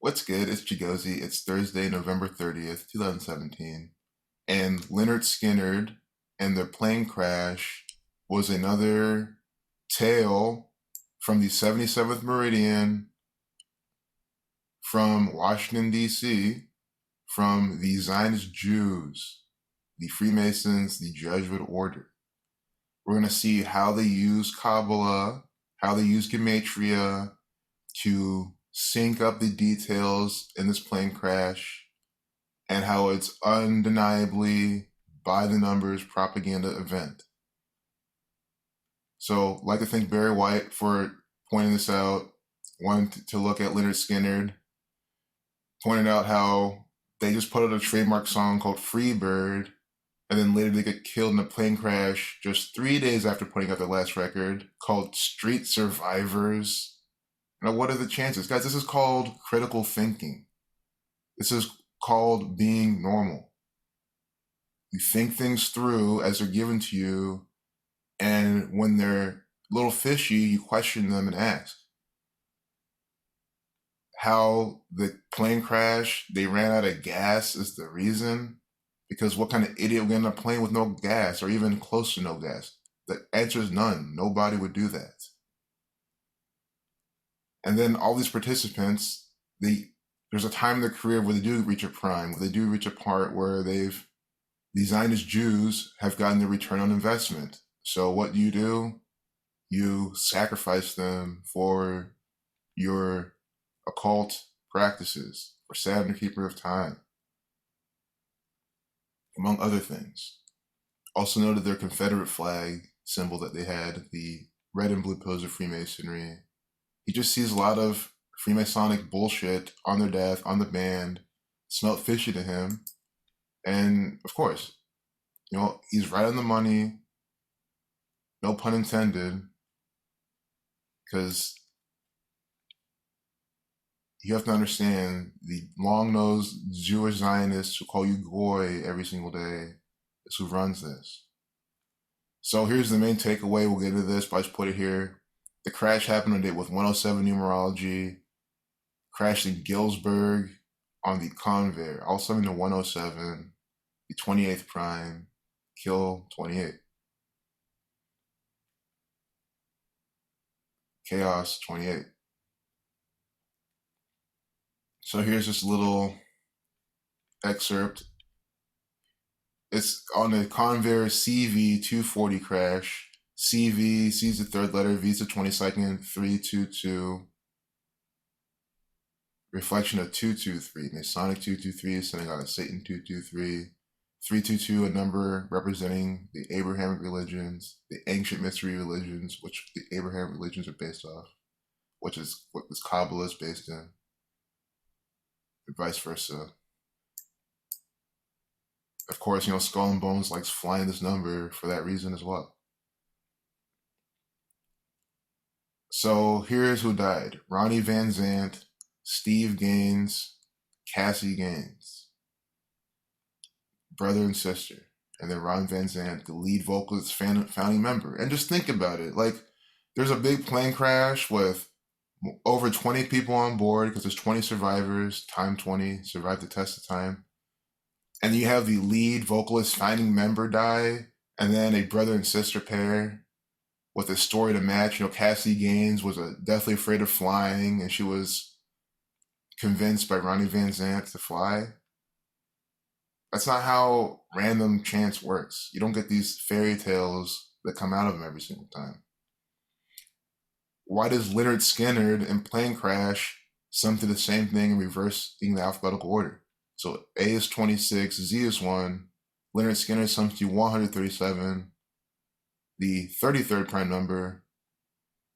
What's good? It's Chigozy. It's Thursday, November 30th, 2017. And Lynyrd Skynyrd and their plane crash was another tale from the 77th Meridian, from Washington, D.C., from the Zionist Jews, the Freemasons, the Jesuit order. We're going to see how they use Kabbalah, how they use Gematria to sync up the details in this plane crash, and how it's undeniably by the numbers propaganda event. So, I'd like to thank Barry White for pointing this out. Wanted to look at Lynyrd Skynyrd, pointed out how they just put out a trademark song called Free Bird, and then later they get killed in a plane crash just 3 days after putting out their last record called Street Survivors. Now, what are the chances? Guys, this is called critical thinking. This is called being normal. You think things through as they're given to you, and when they're a little fishy, you question them and ask. How the plane crash, they ran out of gas is the reason? Because what kind of idiot would end up playing with no gas or even close to no gas? The answer is none. Nobody would do that. And then all these participants, there's a time in their career where they do reach a prime, where they do reach a part where the Zionist Jews have gotten their return on investment. So what do? You sacrifice them for your occult practices, for Saturn, Keeper of Time, among other things. Also noted their Confederate flag symbol that they had, the red and blue pillars of Freemasonry. He just sees a lot of Freemasonic bullshit on their death, on the band, smelled fishy to him. And of course, he's right on the money, no pun intended, because you have to understand the long-nosed Jewish Zionists who call you Goy every single day is who runs this. So here's the main takeaway. We'll get into this, but I just put it here. The crash happened on a date with 107 numerology, crashed in Galesburg on the Convair, all 7 to 107, the 28th prime, kill 28. Chaos 28. So here's this little excerpt. It's on the Convair CV240 crash. CV, C is the third letter, V is the 22nd, 322. Reflection of 223. Masonic 223 is sending out a Satan 223. 322, a number representing the Abrahamic religions, the ancient mystery religions, which the Abrahamic religions are based off, which is what this Kabbalah is based in, and vice versa. Of course, Skull and Bones likes flying this number for that reason as well. So here's who died. Ronnie Vanzant, Steve Gaines, Cassie Gaines. Brother and sister. And then Ron Vanzant, the lead vocalist, founding member. And just think about it. There's a big plane crash with over 20 people on board because there's 20 survivors, time 20, survived the test of time. And you have the lead vocalist, founding member die, and then a brother and sister pair with a story to match. Cassie Gaines was deathly afraid of flying, and she was convinced by Ronnie Vanzant to fly. That's not how random chance works. You don't get these fairy tales that come out of them every single time. Why does Lynyrd Skynyrd in plane crash sum to the same thing in reversing the alphabetical order? So A is 26, Z is 1. Lynyrd Skynyrd sums to 137, the 33rd prime number.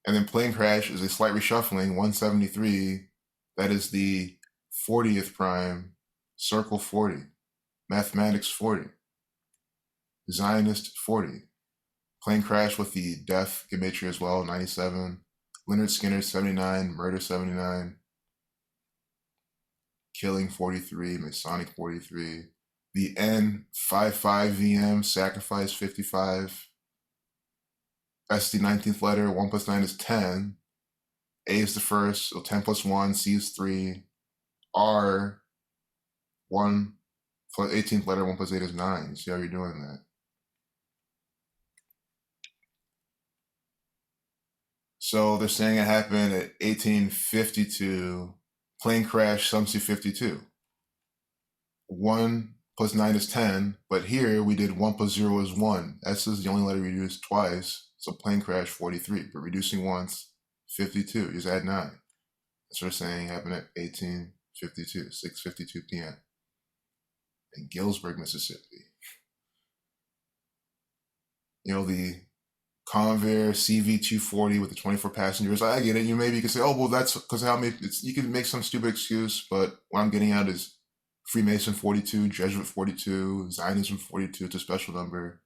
And then plane crash is a slight reshuffling, 173. That is the 40th prime, circle 40. Mathematics 40. Zionist 40. Plane crash with the death gematria as well, 97. Lynyrd Skynyrd 79, murder 79. Killing 43, Masonic 43. The N55VM, sacrifice 55. That's the 19th letter, 1 plus 9 is 10. A is the first, so 10 plus 1, C is 3. R 1 plus 18th letter, 1 plus 8 is 9. You see how you're doing that? So they're saying it happened at 1852. Plane crash, some see 52. 1 plus 9 is 10, but here we did 1 plus 0 is 1. S is the only letter we reduced twice, so plane crash 43. But reducing once, 52. Just add 9. That's what we're saying happened at 1852, 6:52 p.m. in Galesburg, Mississippi. You know, the Convair CV240 with the 24 passengers. I get it. You can say, oh, well, that's because how many, you can make some stupid excuse, but what I'm getting at is Freemason 42, Jesuit 42, Zionism 42, it's a special number.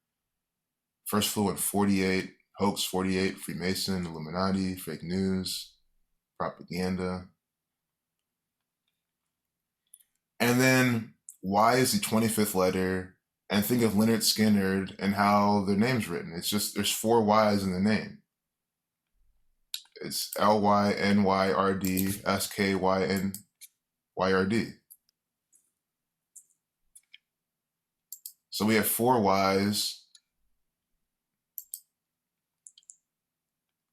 First flew in 48, hoax 48, Freemason, Illuminati, fake news, propaganda. And then why is the 25th letter? And think of Lynyrd Skynyrd and how their name's written. It's just, there's 4 Y's in the name. It's Lynyrd Skynyrd. So we have 4 Y's.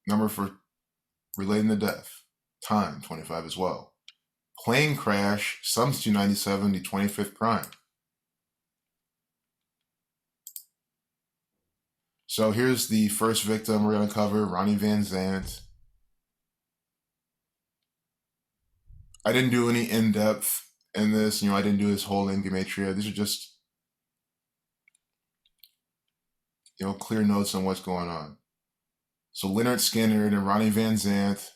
Number for relating to death. Time, 25 as well. Plane crash, sums to 97, the 25th prime. So here's the first victim we're going to cover, Ronnie Vanzant. I didn't do any in-depth in this. I didn't do his whole name gematria. These are just, clear notes on what's going on. So Lynyrd Skynyrd and Ronnie Vanzant,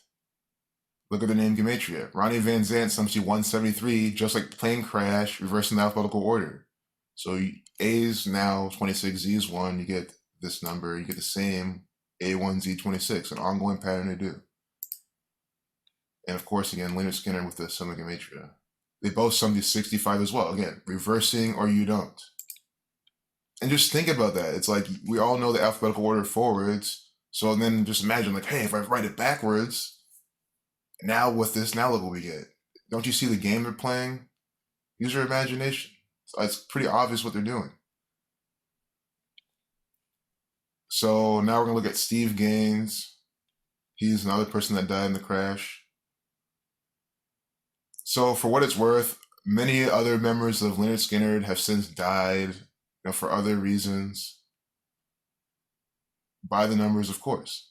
look at the name gematria. Ronnie Vanzant, sums to 173, just like plane crash, reversing the alphabetical order. So A's now 26, Z is 1, you get this number, you get the same A1Z26, an ongoing pattern to do. And of course, again, Lynyrd Skynyrd with the sum of gematria. They both sum to 65 as well. Again, reversing or you don't. And just think about that. It's like we all know the alphabetical order forwards. So then just imagine like, hey, if I write it backwards, now with this, now look what we get. Don't you see the game they're playing? Use your imagination. It's pretty obvious what they're doing. So now we're going to look at Steve Gaines. He's another person that died in the crash. So for what it's worth, many other members of Lynyrd Skynyrd have since died, for other reasons. By the numbers, of course.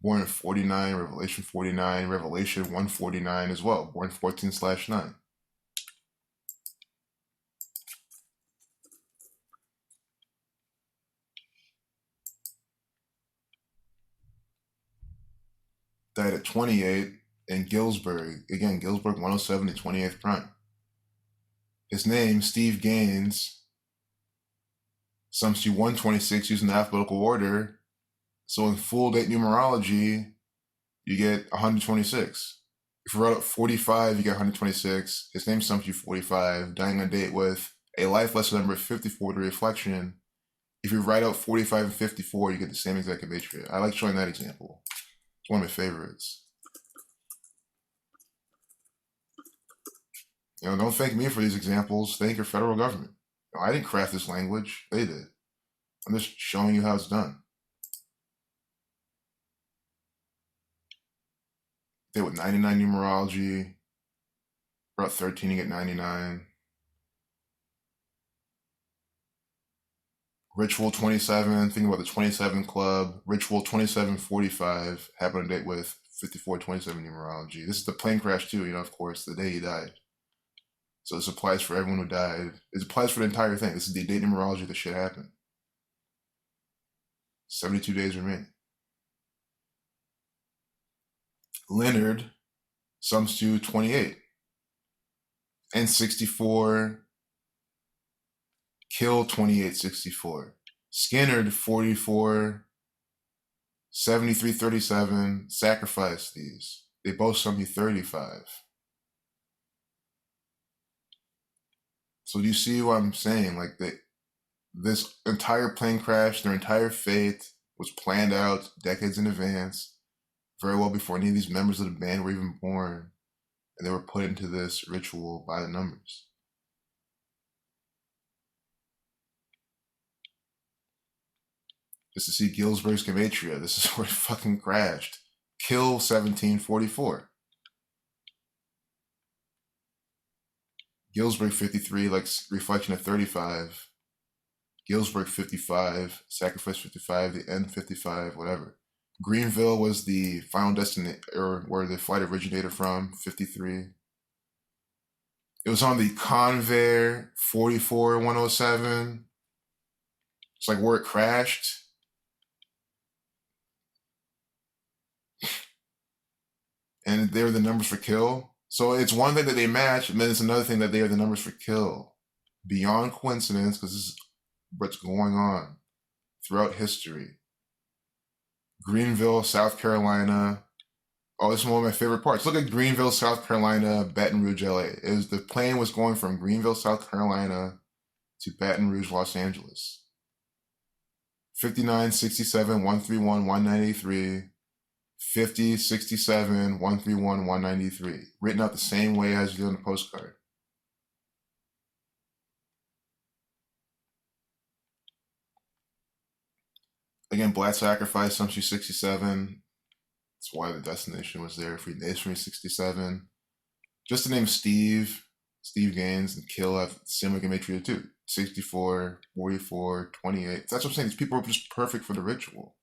Born in 49, Revelation 49, Revelation 149 as well, born 14/9. Died at 28 in Galesburg. Again, Galesburg 107 to 28th prime. His name, Steve Gaines, sums to 126 using the alphabetical order. So in full date numerology, you get 126. If you wrote up 45, you get 126. His name sums to 45, dying on date with a life lesson number 54 to reflection. If you write out 45 and 54, you get the same exact gematria. I like showing that example. It's one of my favorites. Don't thank me for these examples. Thank your federal government. I didn't craft this language. They did. I'm just showing you how it's done. Did with 99 numerology. Brought 13 to get 99. Ritual 27, think about the 27 club. Ritual 2745, happened on date with 5427 numerology. This is the plane crash too, of course, the day he died. So this applies for everyone who died. It applies for the entire thing. This is the date numerology that shit happened. 72 days remain. Lynyrd sums to 28. And 64, kill 2864. Skynyrd 44, 7337, sacrifice these. They both sum to 35. So do you see what I'm saying? Like this entire plane crash, their entire fate was planned out decades in advance, very well before any of these members of the band were even born. and they were put into this ritual by the numbers. Just to see Gillsburg's gematria, this is where it fucking crashed. Kill 1744. Gillsburg 53, like reflection of 35. Gillsburg 55, sacrifice 55, the end 55, whatever. Greenville was the final destination, or where the flight originated from, 53. It was on the Convair 44107. It's like where it crashed. And they're the numbers for kill. So it's one thing that they match, and then it's another thing that they are the numbers for kill. Beyond coincidence, because this is what's going on throughout history. Greenville, South Carolina. Oh, this is one of my favorite parts. Look at Greenville, South Carolina, Baton Rouge, LA. The plane was going from Greenville, South Carolina to Baton Rouge, Los Angeles. 59, 67, 131, 193. 50, 67, 131, 193. Written out the same way as you do on the postcard. Again, Black Sacrifice, Assumption 67. That's why the destination was there. Freemasonry 67. Just the name Steve Gaines, and Kill have similar gematria too. 64, 44, 28. That's what I'm saying. These people are just perfect for the ritual.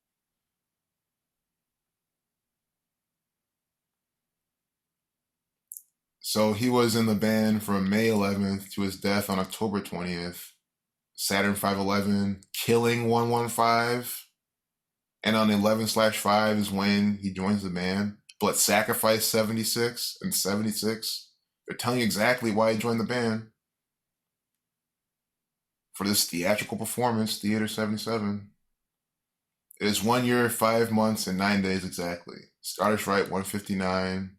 So he was in the band from May 11th to his death on October 20th. Saturn 511, killing 115. And on 11/5 is when he joins the band. Blood Sacrifice 76 and 76. They're telling you exactly why he joined the band. For this theatrical performance, Theater 77. It is 1 year, 5 months, and 9 days exactly. Scottish Rite 159.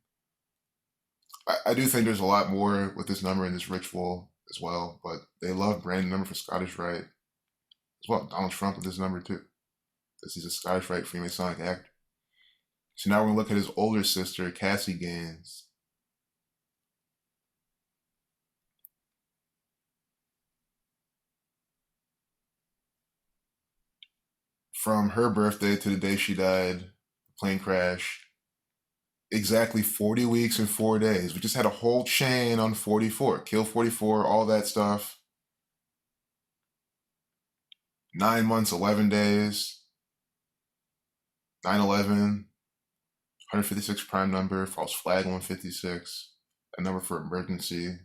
I do think there's a lot more with this number in this ritual as well, but they love branding number for Scottish Rite as well. Donald Trump with this number too, because he's a Scottish Rite Freemasonic actor. So now we're gonna look at his older sister, Cassie Gaines. From her birthday to the day she died, plane crash, exactly 40 weeks and 4 days. We just had a whole chain on 44. Kill 44, all that stuff. 9 months, 11 days. 9/11. 156 prime number. False flag 156. A number for emergency.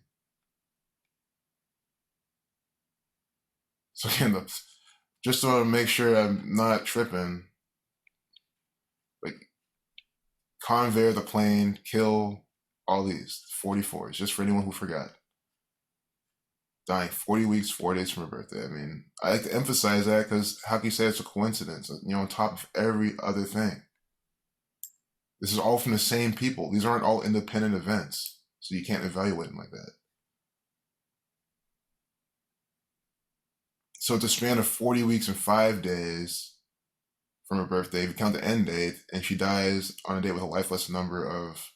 So again, just to make sure I'm not tripping, like Convair, the plane, Kill, all these 44s, just for anyone who forgot. Dying 40 weeks, 4 days from her birthday. I mean, I like to emphasize that because how can you say it's a coincidence? You know, on top of every other thing. This is all from the same people. These aren't all independent events, so you can't evaluate them like that. So it's a span of 40 weeks and 5 days from her birthday. If you count the end date, and she dies on a date with a life lesson number of,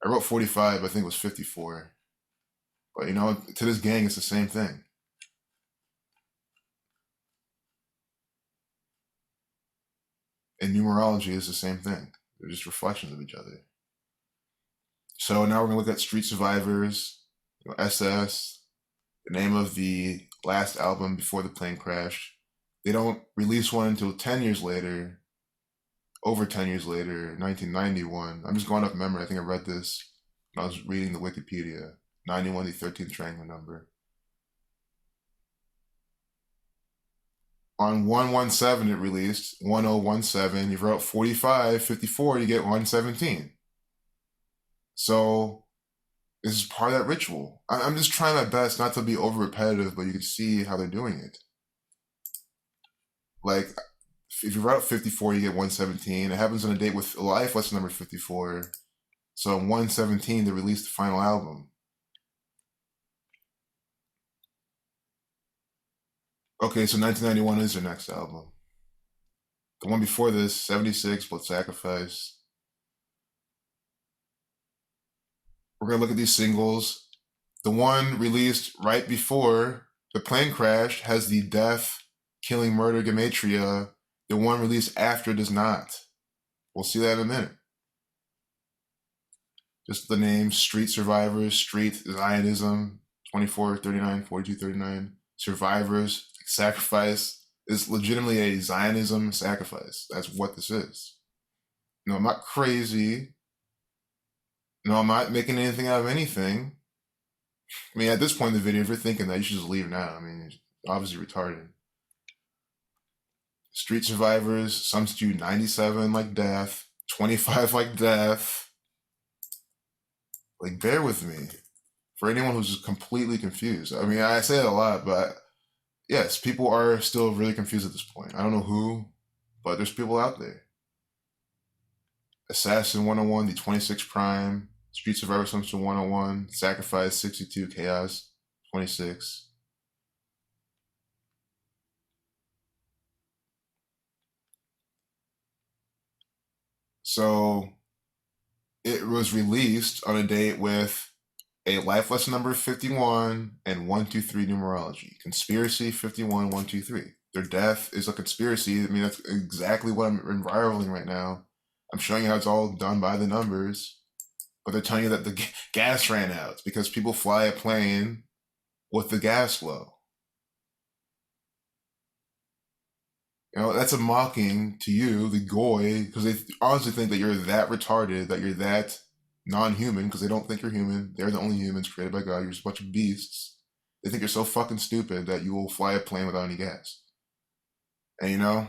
I wrote 45, but I think it was 54. But you know, to this gang, it's the same thing. And numerology is the same thing. They're just reflections of each other. So now we're gonna look at Street Survivors, SS, the name of the last album before the plane crash. They don't release one until 10 years later, over 10 years later, 1991. I'm just going off memory. I think I read this when I was reading the Wikipedia. 91, the 13th triangular number. On 117, it released 1017. You wrote 45, 54, you get 117. So this is part of that ritual. I'm just trying my best not to be over repetitive, but you can see how they're doing it. Like, if you write 54, you get 117. It happens on a date with life lesson number 54. So on 117, they released the final album. Okay, so 1991 is their next album. The one before this, 76, Blood Sacrifice. We're going to look at these singles. The one released right before the plane crash has the death, killing, murder, gematria. The one released after does not. We'll see that in a minute. Just the name, Street Survivors, Street Zionism, 2439, 4239. Survivors, sacrifice is legitimately a Zionism sacrifice. That's what this is. No, I'm not crazy. No, I'm not making anything out of anything. I mean, at this point in the video, if you're thinking that, you should just leave now. I mean, it's obviously retarded. Street Survivors, some do 97 like death, 25 like death. Like, bear with me. For anyone who's just completely confused. I mean, I say it a lot, but yes, people are still really confused at this point. I don't know who, but there's people out there. Assassin 101, the 26 Prime, Street Survivor Assumption 101, Sacrifice 62, Chaos 26. So it was released on a date with a life lesson number 51 and 123 numerology. Conspiracy 51, 123. Their death is a conspiracy. I mean, that's exactly what I'm unraveling right now. I'm showing you how it's all done by the numbers, but they're telling you that the gas ran out because people fly a plane with the gas low. You know, that's a mocking to you, the goy, because they honestly think that you're that retarded, that you're that non-human, because they don't think you're human. They're the only humans created by God. You're just a bunch of beasts. They think you're so fucking stupid that you will fly a plane without any gas. And you know,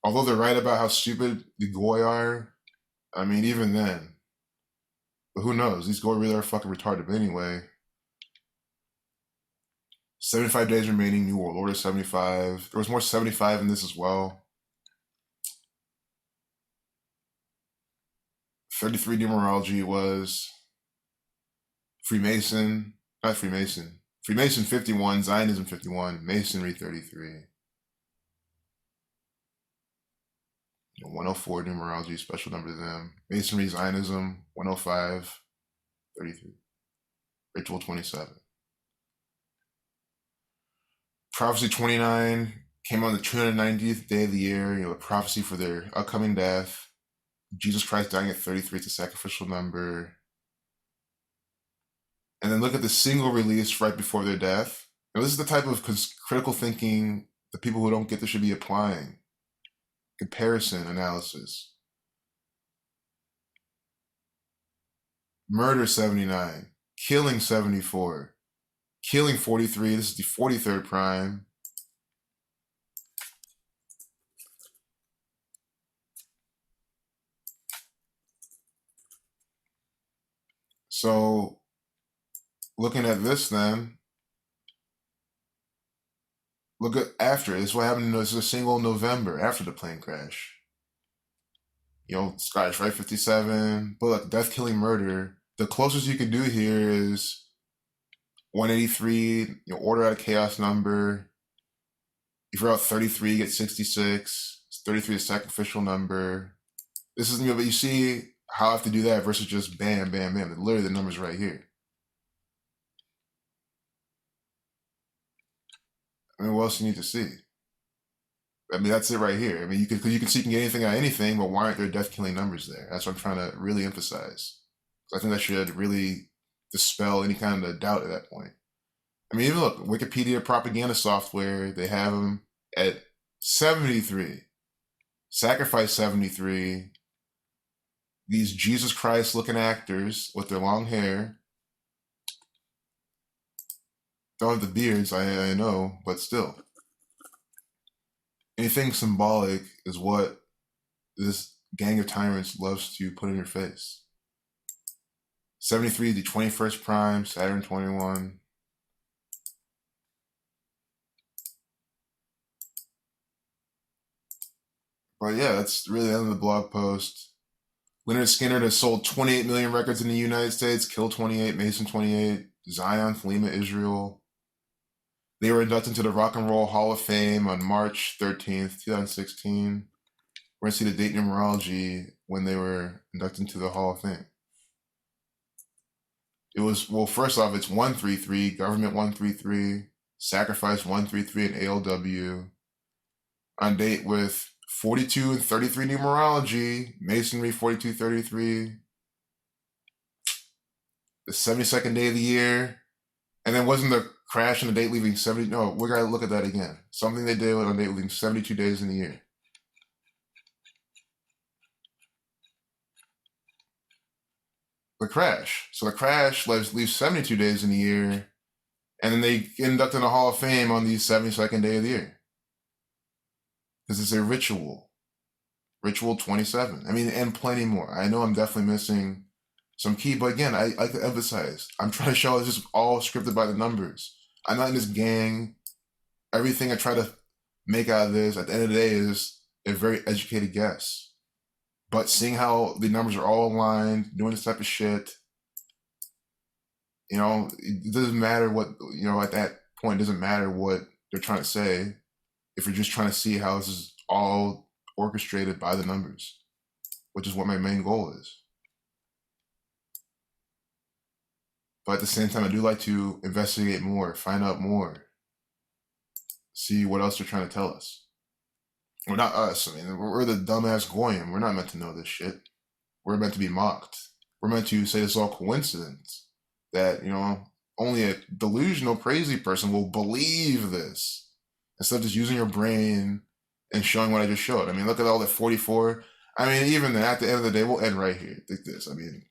although they're right about how stupid the goy are, I mean, even then, but who knows? These goy really are fucking retarded. But anyway, 75 days remaining, New World Order 75. There was more 75 in this as well. 33 numerology was Freemason, not Freemason. Freemason 51, Zionism 51, Masonry 33. 104 numerology, special number to them. Masonry, Zionism 105, 33. Ritual 27. Prophecy 29 came on the 290th day of the year, the prophecy for their upcoming death. Jesus Christ dying at 33, it's a sacrificial number. And then look at the single release right before their death. Now, this is the type of critical thinking the people who don't get this should be applying. Comparison analysis. Murder 79, killing 74, killing 43, this is the 43rd prime. So looking at this then, look at after. This is what happened. This is a single November after the plane crash. You know, Scottish Rite 57, but look, death, killing, murder. The closest you can do here is 183, order out a chaos number. If you're out 33, you get 66. 33 is a sacrificial number. This is, but you see how I have to do that versus just bam, bam, bam. Literally the number's right here. I mean, what else you need to see? I mean, that's it right here. I mean, you can see you can get anything out of anything, but why aren't there death killing numbers there? That's what I'm trying to really emphasize. I think that should really dispel any kind of doubt at that point. I mean, even look, Wikipedia propaganda software, they have them at 73. Sacrifice 73. These Jesus Christ looking actors with their long hair. Don't have the beards, I know, but still. Anything symbolic is what this gang of tyrants loves to put in your face. 73, the 21st prime, Saturn 21. But yeah, that's really the end of the blog post. Lynyrd Skynyrd has sold 28 million records in the United States, Kill 28, Mason 28, Zion, Thelema, Israel. They were inducted into the Rock and Roll Hall of Fame on March 13th, 2016. We're going to see the date numerology when they were inducted into the Hall of Fame. It was, well, first off, it's 133, government 133, sacrifice 133 in ALW, on date with 42 and 33 numerology, masonry 4233, the 72nd day of the year, and then wasn't the crash on the date leaving 70? No, we gotta look at that again. Something they did on a date leaving 72 days in the year. The crash. So the crash leaves 72 days in the year, and then they induct in the Hall of Fame on the 72nd day of the year. Because it's a ritual. Ritual 27. I mean, and plenty more. I know I'm definitely missing some key, but again, I like to emphasize, I'm trying to show this is all scripted by the numbers. I'm not in this gang. Everything I try to make out of this, at the end of the day, is a very educated guess. But seeing how the numbers are all aligned, doing this type of shit, you know, it doesn't matter what, you know, at that point, it doesn't matter what they're trying to say if you're just trying to see how this is all orchestrated by the numbers, which is what my main goal is. But at the same time, I do like to investigate more, find out more, see what else they're trying to tell us. Well, not us. I mean, we're the dumbass goyim. We're not meant to know this shit. We're meant to be mocked. We're meant to say it's all coincidence. That, you know, only a delusional, crazy person will believe this. Instead of just using your brain and showing what I just showed. I mean, look at all that 44. I mean, even then, at the end of the day, we'll end right here. Think this. I mean,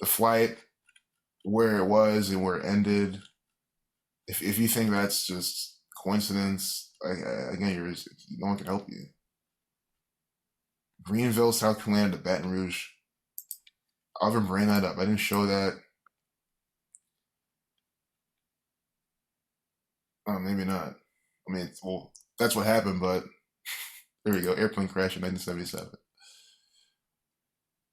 the flight, where it was and where it ended. If you think that's just coincidence, again, no one can help you. Greenville, South Carolina to Baton Rouge. I'll even bring that up. I didn't show that. Oh, maybe not. I mean, well, that's what happened, but there we go. Airplane crash in 1977.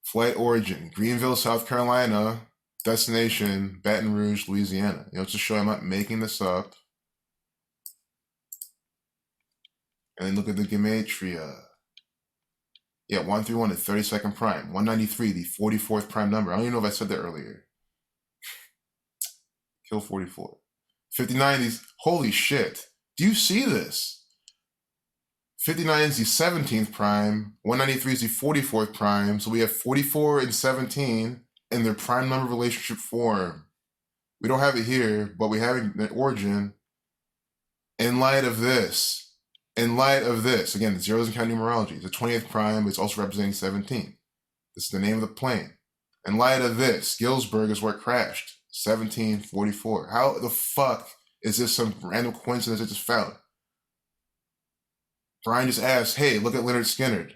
Flight origin, Greenville, South Carolina. Destination, Baton Rouge, Louisiana. You know, just show I'm not making this up. And then look at the gematria. Yeah, 131, the 32nd prime. 193, the 44th prime number. I don't even know if I said that earlier. Kill 44. 59, these, holy shit. Do you see this? 59 is the 17th prime. 193 is the 44th prime. So we have 44 and 17 in their prime number relationship form. We don't have it here, but we have it in origin. In light of this, again, the zeros in count numerology. The 20th prime is also representing 17. This is the name of the plane. In light of this, Gillsburg is where it crashed. 1744. How the fuck is this some random coincidence I just found? Brian just asked, hey, look at Lynyrd Skynyrd.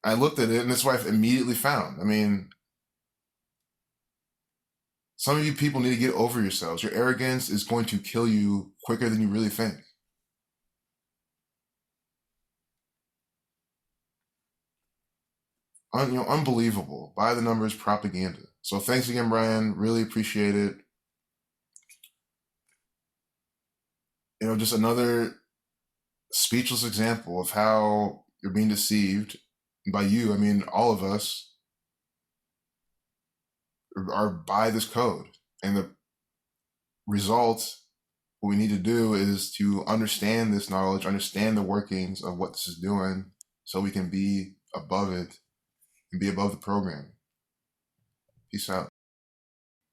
I looked at it, and that's what I immediately found. I mean, some of you people need to get over yourselves. Your arrogance is going to kill you quicker than you really think. Unbelievable. By the numbers propaganda. So thanks again, Brian. Really appreciate it. You know, just another speechless example of how you're being deceived by you. I mean, all of us are by this code. And the result, what we need to do is to understand this knowledge, understand the workings of what this is doing so we can be above it and be above the program. Peace out.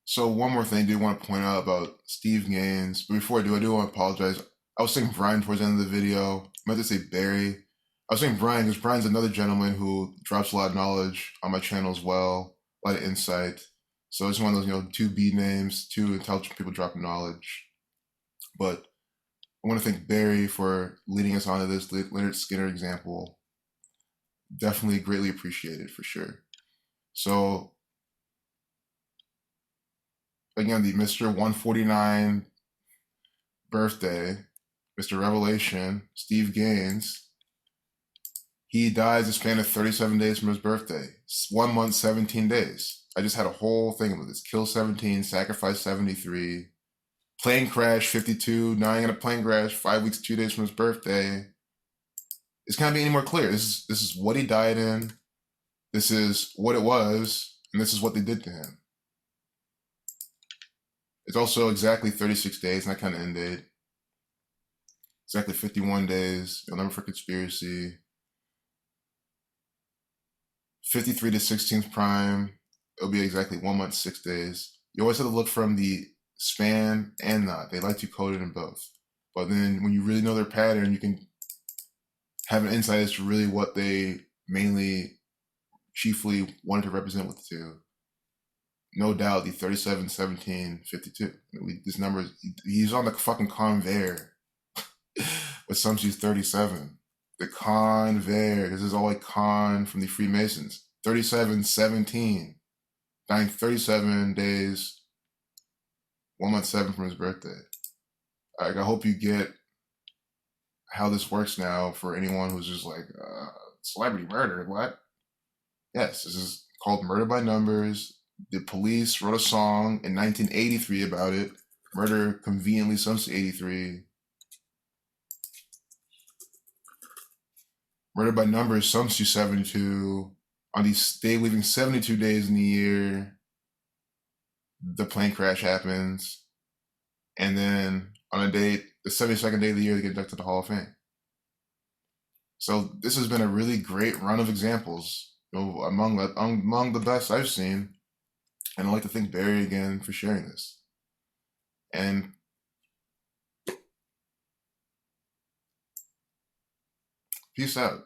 So one more thing I do want to point out about Steve Gaines. But before I do want to apologize. I was saying Brian towards the end of the video. I meant to say Barry. I was saying Brian because Brian's another gentleman who drops a lot of knowledge on my channel as well, a lot of insight. So it's one of those, two B names, two intelligent people dropping knowledge. But I want to thank Barry for leading us onto this Lynyrd Skynyrd example. Definitely greatly appreciated for sure. So again, the Mr. 149 birthday, Mr. Revelation, Steve Gaines, he dies a span of 37 days from his birthday. 1 month, 17 days. I just had a whole thing about this. Kill 17, sacrifice 73, plane crash 52, dying in a plane crash 5 weeks, 2 days from his birthday. It's can't be any more clear. This is what he died in. This is what it was, and this is what they did to him. It's also exactly 36 days, and that kind of end date. Exactly 51 days. Your number for conspiracy. 53 to 16th prime. It'll be exactly 1 month, 6 days. You always have to look from the span and not. They like to code it in both. But then when you really know their pattern, you can have an insight as to really what they mainly, chiefly wanted to represent with the two. No doubt the 37, 17, 52. This number, he's on the fucking conveyor with some she's 37. The conveyor. This is all like con from the Freemasons. 37, 17. Dying 37 days, 1 month, 7 from his birthday. I hope you get how this works now for anyone who's just like, celebrity murder, what? Yes, this is called Murder by Numbers. The Police wrote a song in 1983 about it. Murder conveniently sums to 83. Murder by Numbers sums to 72. On these, they leaving 72 days in the year, the plane crash happens. And then on a date, the 72nd day of the year, they get inducted to the Hall of Fame. So this has been a really great run of examples, among the best I've seen. And I'd like to thank Barry again for sharing this. And peace out.